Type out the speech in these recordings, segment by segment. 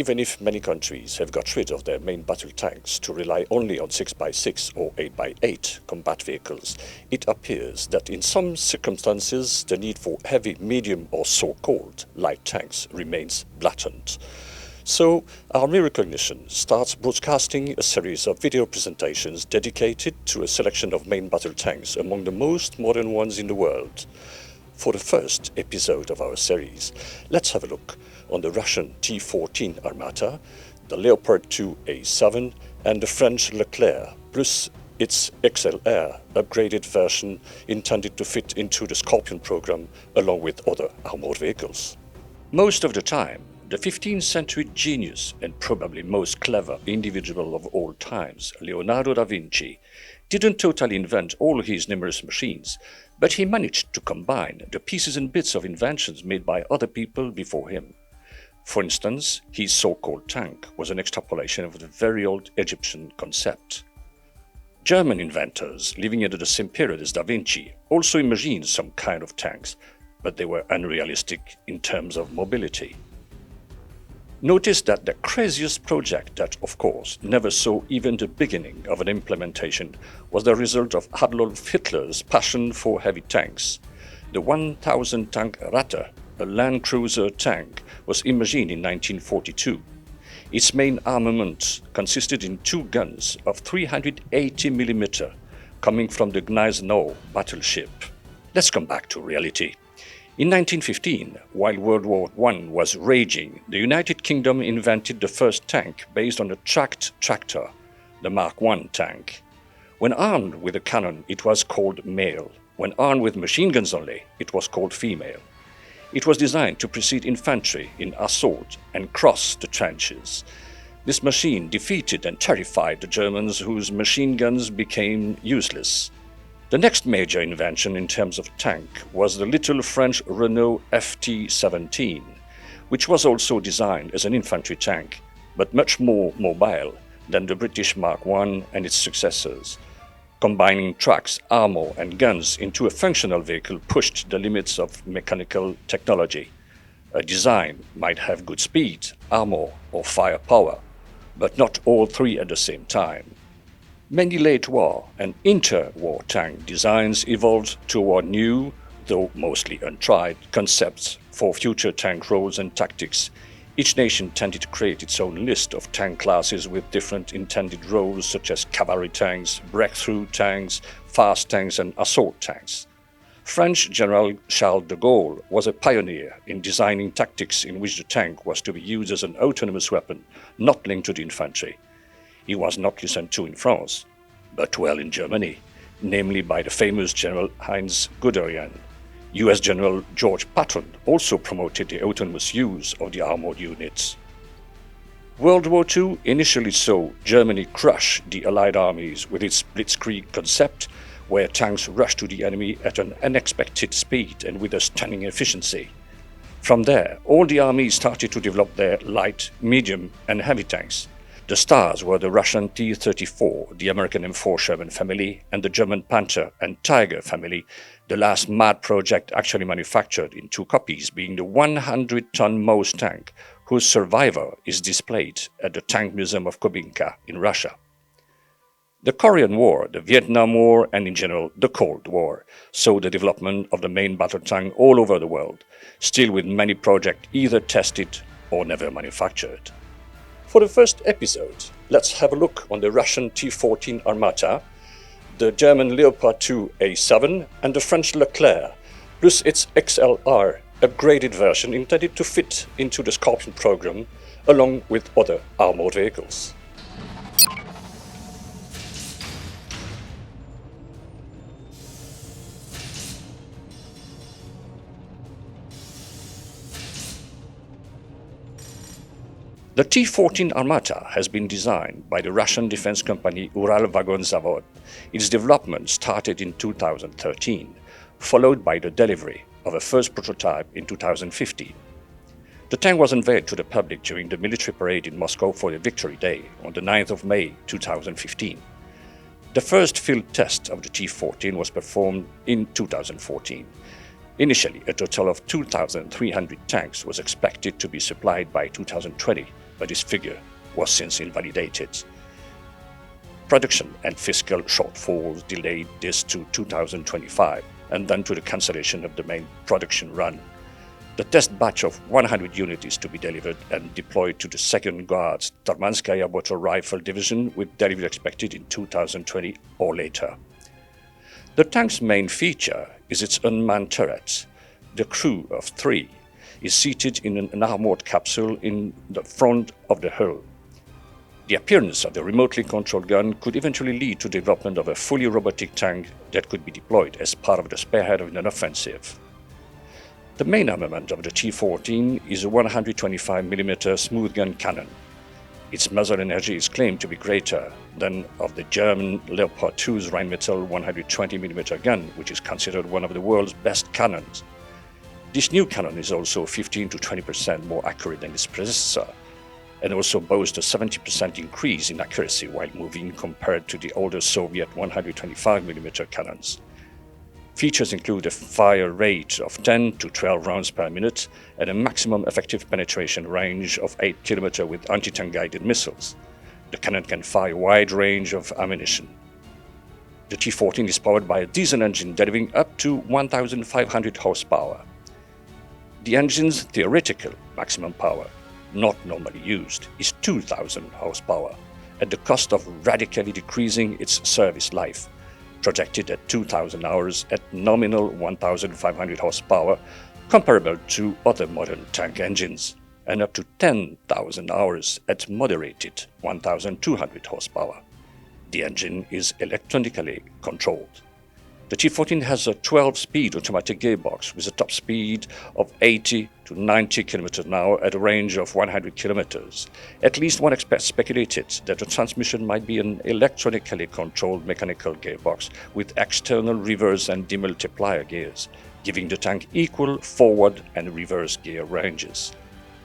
Even if many countries have got rid of their main battle tanks to rely only on 6x6 or 8x8 combat vehicles, it appears that in some circumstances the need for heavy, medium or so-called light tanks remains blatant. So, Army Recognition starts broadcasting a series of video presentations dedicated to a selection of main battle tanks among the most modern ones in the world. For the first episode of our series, let's have a look on the Russian T-14 Armata, the Leopard 2A7 and the French Leclerc, plus its XLR upgraded version intended to fit into the Scorpion program along with other armored vehicles. Most of the time, the 15th century genius and probably most clever individual of all times, Leonardo da Vinci, didn't totally invent all his numerous machines, but he managed to combine the pieces and bits of inventions made by other people before him. For instance, his so-called tank was an extrapolation of the very old Egyptian concept. German inventors living under the same period as da Vinci also imagined some kind of tanks, but they were unrealistic in terms of mobility. Notice that the craziest project that, of course, never saw even the beginning of an implementation was the result of Adolf Hitler's passion for heavy tanks. The 1,000 tank Ratte, a land cruiser tank, was imagined in 1942. Its main armament consisted in two guns of 380 mm coming from the Gneisenau battleship. Let's come back to reality. In 1915, while World War I was raging, the United Kingdom invented the first tank based on a tracked tractor, the Mark I tank. When armed with a cannon, it was called male. When armed with machine guns only, it was called female. It was designed to precede infantry in assault and cross the trenches. This machine defeated and terrified the Germans, whose machine guns became useless. The next major invention in terms of tank was the little French Renault FT-17, which was also designed as an infantry tank, but much more mobile than the British Mark I and its successors. Combining trucks, armor and guns into a functional vehicle pushed the limits of mechanical technology. A design might have good speed, armor or firepower, but not all three at the same time. Many late war and interwar tank designs evolved toward new, though mostly untried, concepts for future tank roles and tactics. Each nation tended to create its own list of tank classes with different intended roles such as cavalry tanks, breakthrough tanks, fast tanks and assault tanks. French General Charles de Gaulle was a pioneer in designing tactics in which the tank was to be used as an autonomous weapon, not linked to the infantry. He was not listened to in France, but well in Germany, namely by the famous General Heinz Guderian. US General George Patton also promoted the autonomous use of the armored units. World War II initially saw Germany crush the Allied armies with its blitzkrieg concept, where tanks rushed to the enemy at an unexpected speed and with a stunning efficiency. From there, all the armies started to develop their light, medium and heavy tanks. The stars were the Russian T-34, the American M4 Sherman family, and the German Panther and Tiger family, the last mad project actually manufactured in two copies, being the 100-ton Maus tank, whose survivor is displayed at the Tank Museum of Kubinka in Russia. The Korean War, the Vietnam War, and in general the Cold War saw the development of the main battle tank all over the world, still with many projects either tested or never manufactured. For the first episode, let's have a look on the Russian T-14 Armata, the German Leopard 2A7 and the French Leclerc, plus its XLR upgraded version intended to fit into the Scorpion program along with other armored vehicles. The T-14 Armata has been designed by the Russian defense company Uralvagonzavod. Its development started in 2013, followed by the delivery of a first prototype in 2015. The tank was unveiled to the public during the military parade in Moscow for the Victory Day on the 9th of May 2015. The first field test of the T-14 was performed in 2014. Initially, a total of 2,300 tanks was expected to be supplied by 2020, but this figure was since invalidated. Production and fiscal shortfalls delayed this to 2025 and then to the cancellation of the main production run. The test batch of 100 units is to be delivered and deployed to the 2nd Guards Tarmanskaya Motor Rifle Division, with delivery expected in 2020 or later. The tank's main feature is its unmanned turret. The crew of 3 is seated in an armored capsule in the front of the hull. The appearance of the remotely controlled gun could eventually lead to development of a fully robotic tank that could be deployed as part of the spearhead of an offensive. The main armament of the T-14 is a 125mm smooth gun cannon. Its muzzle energy is claimed to be greater than of the German Leopard 2's Rheinmetall 120mm gun, which is considered one of the world's best cannons. This new cannon is also 15 to 20% more accurate than its predecessor, and also boasts a 70% increase in accuracy while moving compared to the older Soviet 125mm cannons. Features include a fire rate of 10 to 12 rounds per minute and a maximum effective penetration range of 8 km with anti-tank guided missiles. The cannon can fire a wide range of ammunition. The T-14 is powered by a diesel engine delivering up to 1,500 horsepower. The engine's theoretical maximum power, not normally used, is 2,000 horsepower, at the cost of radically decreasing its service life, projected at 2,000 hours at nominal 1,500 horsepower, comparable to other modern tank engines, and up to 10,000 hours at moderated 1,200 horsepower. The engine is electronically controlled. The T-14 has a 12-speed automatic gearbox with a top speed of 80 to 90 km an hour at a range of 100 km. At least one expert speculated that the transmission might be an electronically controlled mechanical gearbox with external reverse and demultiplier gears, giving the tank equal forward and reverse gear ranges.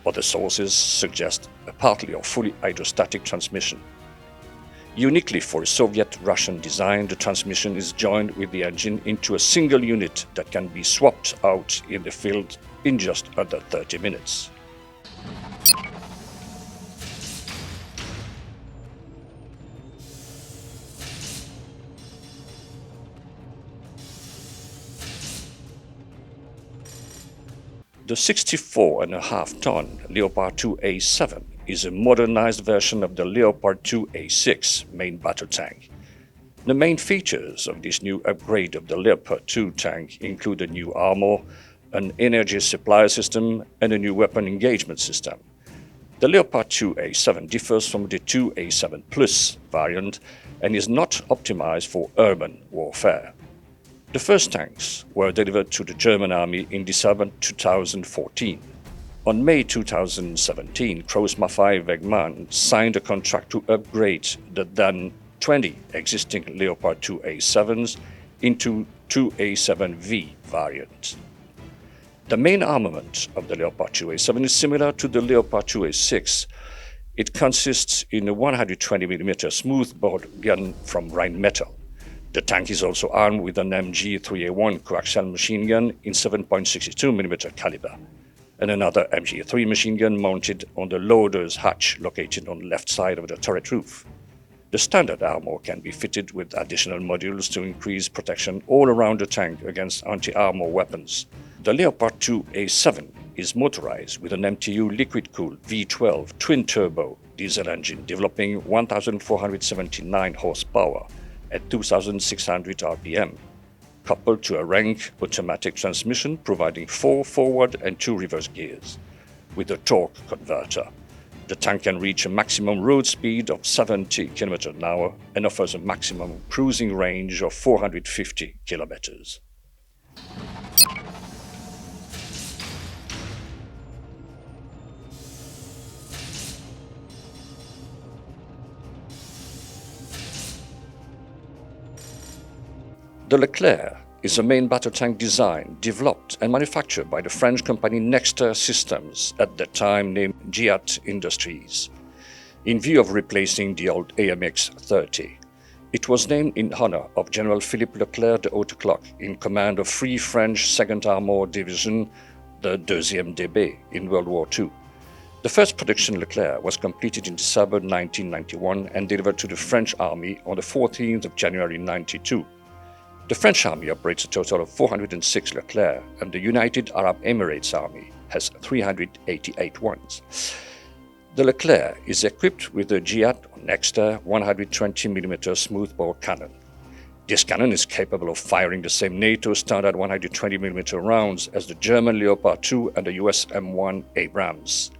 Other sources suggest a partly or fully hydrostatic transmission. Uniquely for a Soviet-Russian design, the transmission is joined with the engine into a single unit that can be swapped out in the field in just under 30 minutes. The 64.5-ton Leopard 2A7 is a modernized version of the Leopard 2A6 main battle tank. The main features of this new upgrade of the Leopard 2 tank include a new armor, an energy supply system, and a new weapon engagement system. The Leopard 2A7 differs from the 2A7 Plus variant and is not optimized for urban warfare. The first tanks were delivered to the German army in December 2014. On May 2017, Krauss-Maffei Wegmann signed a contract to upgrade the then 20 existing Leopard 2A7s into 2A7V variant. The main armament of the Leopard 2A7 is similar to the Leopard 2A6. It consists in a 120mm smoothbore gun from Rheinmetall. The tank is also armed with an MG3A1 coaxial machine gun in 7.62mm caliber, and another MG3 machine gun mounted on the loader's hatch located on the left side of the turret roof. The standard armor can be fitted with additional modules to increase protection all around the tank against anti-armor weapons. The Leopard 2A7 is motorized with an MTU liquid-cooled V12 twin-turbo diesel engine developing 1,479 horsepower at 2,600 RPM, coupled to a rank automatic transmission providing 4 forward and 2 reverse gears. With a torque converter, the tank can reach a maximum road speed of 70 km an hour and offers a maximum cruising range of 450 kilometers. The Leclerc is a main battle tank designed, developed and manufactured by the French company Nexter Systems, at the time named Giat Industries, in view of replacing the old AMX-30. It was named in honor of General Philippe Leclerc de Hautecloque, in command of Free French 2nd Armored Division, the 2e DB, in World War II. The first production Leclerc was completed in December 1991 and delivered to the French Army on the 14th of January 1992. The French Army operates a total of 406 Leclerc, and the United Arab Emirates Army has 388 ones. The Leclerc is equipped with a Chian Nexter 120mm smoothbore cannon. This cannon is capable of firing the same NATO standard 120mm rounds as the German Leopard 2 and the US M1A2 Abrams.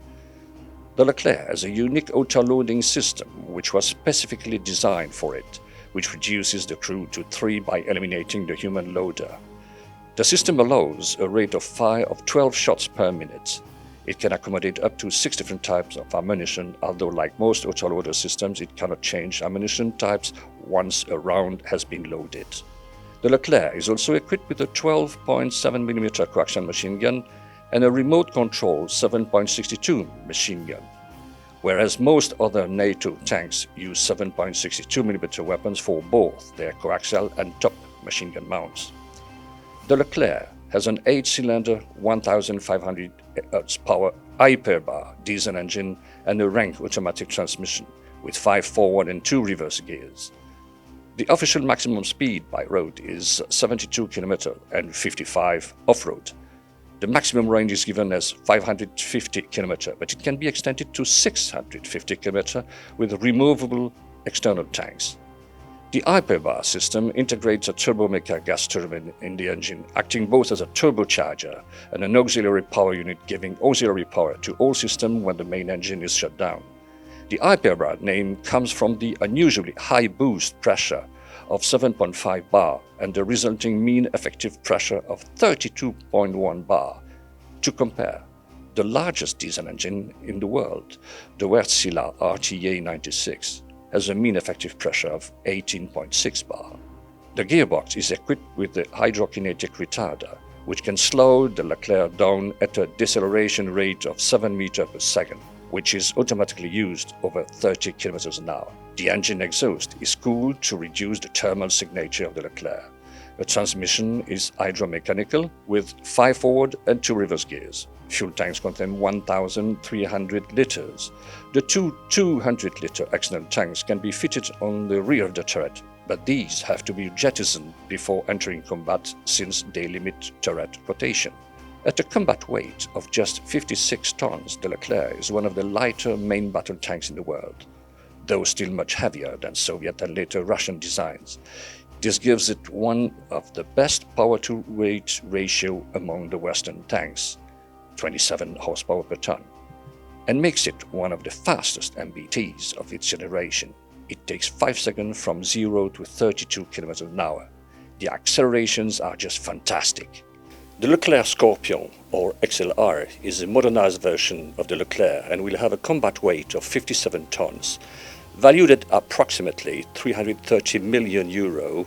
The Leclerc has a unique auto-loading system which was specifically designed for it, which reduces the crew to 3 by eliminating the human loader. The system allows a rate of fire of 12 shots per minute. It can accommodate up to 6 different types of ammunition, although like most autoloader systems, it cannot change ammunition types once a round has been loaded. The Leclerc is also equipped with a 12.7mm coaxial machine gun and a remote-controlled 7.62 machine gun, whereas most other NATO tanks use 7.62mm weapons for both their coaxial and top machine gun mounts. The Leclerc has an 8-cylinder 1,500 horsepower hyperbar diesel engine and a rank automatic transmission with 5 forward and 2 reverse gears. The official maximum speed by road is 72 km and 55 off-road. The maximum range is given as 550 km, but it can be extended to 650 km with removable external tanks. The hyperbar system integrates a turbomeca gas turbine in the engine, acting both as a turbocharger and an auxiliary power unit, giving auxiliary power to all systems when the main engine is shut down. The hyperbar name comes from the unusually high boost pressure of 7.5 bar and the resulting mean effective pressure of 32.1 bar. To compare, the largest diesel engine in the world, the Wärtsilä RTA96, has a mean effective pressure of 18.6 bar. The gearbox is equipped with the hydrokinetic retarder, which can slow the Leclerc down at a deceleration rate of 7 meters per second, which is automatically used over 30 kilometers an hour. The engine exhaust is cooled to reduce the thermal signature of the Leclerc. The transmission is hydromechanical with 5 forward and 2 reverse gears. Fuel tanks contain 1,300 liters. The two 200-liter external tanks can be fitted on the rear of the turret, but these have to be jettisoned before entering combat since they limit turret rotation. At a combat weight of just 56 tons, the Leclerc is one of the lighter main battle tanks in the world, though still much heavier than Soviet and later Russian designs. This gives it one of the best power-to-weight ratio among the Western tanks, 27 horsepower per ton, and makes it one of the fastest MBTs of its generation. It takes 5 seconds from 0 to 32 km an hour. The accelerations are just fantastic. The Leclerc Scorpion, or XLR, is a modernized version of the Leclerc and will have a combat weight of 57 tons. Valued at approximately 330 million euro,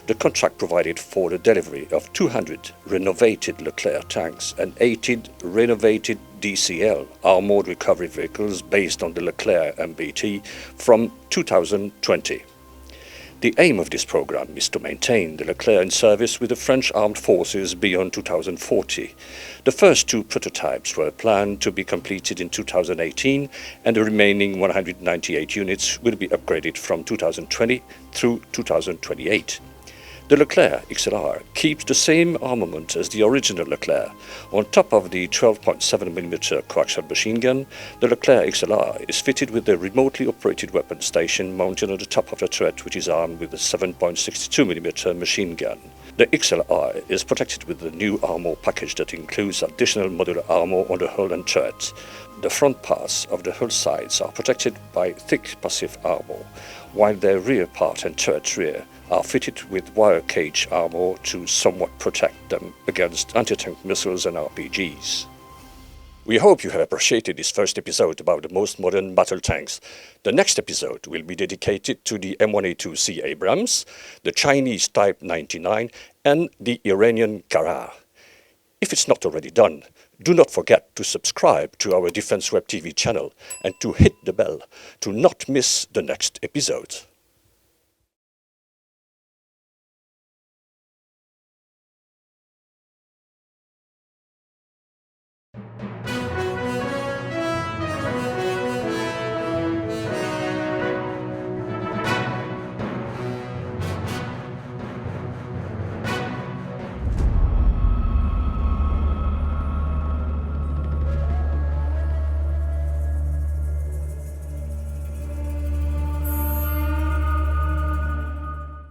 the contract provided for the delivery of 200 renovated Leclerc tanks and 18 renovated DCL armored recovery vehicles based on the Leclerc MBT from 2020. The aim of this program is to maintain the Leclerc in service with the French armed forces beyond 2040. The first 2 prototypes were planned to be completed in 2018, and the remaining 198 units will be upgraded from 2020 through 2028. The Leclerc XLR keeps the same armament as the original Leclerc. On top of the 12.7mm coaxial machine gun, the Leclerc XLR is fitted with a remotely operated weapon station mounted on the top of the turret, which is armed with a 7.62mm machine gun. The XLR is protected with the new armor package that includes additional modular armor on the hull and turret. The front parts of the hull sides are protected by thick passive armor, while their rear part and turret rear are fitted with wire cage armor to somewhat protect them against anti-tank missiles and RPGs. We hope you have appreciated this first episode about the most modern battle tanks. The next episode will be dedicated to the M1A2 C Abrams, the Chinese Type 99, and the Iranian Karrar. If it's not already done, do not forget to subscribe to our Defense Web TV channel and to hit the bell to not miss the next episode.